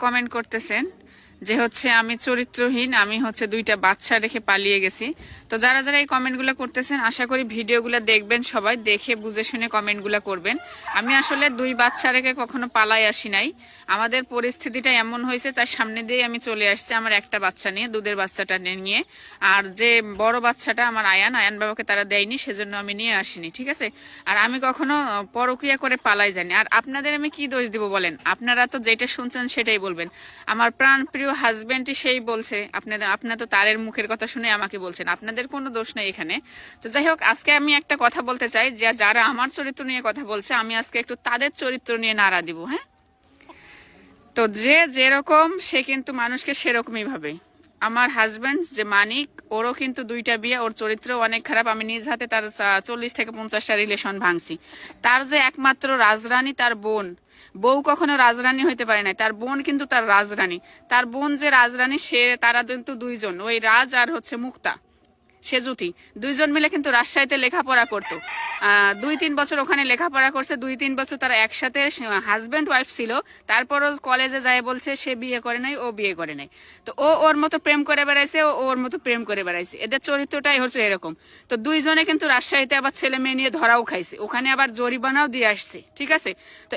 Comment করতেছেন যে হচ্ছে আমি চরিত্রহীন, আমি হচ্ছে 2টা বাচ্চা রেখে পালিয়ে গেছি। তো যারা যারা এই কমেন্টগুলো করতেছেন আশা করি ভিডিওগুলো দেখবেন, সবাই দেখে বুঝে শুনে কমেন্টগুলো করবেন। আমি আসলে 2 বাচ্চা রেখে কখনো পালাই আসি নাই। আমাদের পরিস্থিতিটা এমন হয়েছে তার সামনে দিয়ে আমি চলে আসছি আমার একটা বাচ্চা নিয়ে, দুধের বাচ্চাটা নিয়ে। আর যে বড় বাচ্চাটা আমার আয়ান বাবাকে তারা দেয়নি, সেজন্য আমি নিয়ে আসিনি, ঠিক আছে। আর আমি কখনো পরকিয়া করে পালাই যাইনি। আর আপনাদের আমি কি দোষ দিব বলেন? আপনারা তো যেটা শুনছেন সেটাই বলবেন। আমার প্রাণ প্রিয় হাজবেন্ডই সেই বলছে, আপনারা তো তারের মুখের কথা শুনে আমাকে বলছেন, আপনাদের কোনো দোষ নেই এখানে। তো যাই হোক, আজকে আমি একটা কথা বলতে চাই যে যারা আমার চরিত্র নিয়ে কথা বলছে, আমি আজকে একটু তাদের চরিত্র নিয়ে নাড়া দিব। হ্যাঁ, তো যে যেরকম সে কিন্তু মানুষকে সেরকমই ভাবে। আমার হাজবেন্ড যে মানিক, ওরও কিন্তু 2টা বিয়ে, ওর চরিত্র অনেক খারাপ। আমি নিজ হাতে তার 40 থেকে 50টা রিলেশন ভাঙছি। তার যে একমাত্র রাজরানী তার বোন, বউ কখনো রাজরানী হইতে পারে না, তার বোন কিন্তু তার রাজরানী। তার বোন যে রাজরানী, সে তারা কিন্তু 2জন, ওই রাজ আর হচ্ছে মুক্তা সেজুতি, 2জন মিলে কিন্তু রাজশাহীতে লেখাপড়া করতো। 2-3 বছর ওখানে লেখাপড়া করছে, 2-3 বছর তারা একসাথে হাজবেন্ড ওয়াইফ ছিল। তারপরও কলেজে যায় বলছে সে বিয়ে করে নাই, ও বিয়ে করে নাই। তো ও ওর মতো প্রেম করে বেড়াইছে, ও ওর মতো প্রেম করে বেড়াইছে। এদের চরিত্রটাই হচ্ছে এরকম। তো 2জনে কিন্তু রাজশাহীতে আবার ছেলে মেয়ে নিয়ে ধরাও খাইছে, ওখানে আবার জরিমানাও দিয়ে আসছে, ঠিক আছে। তো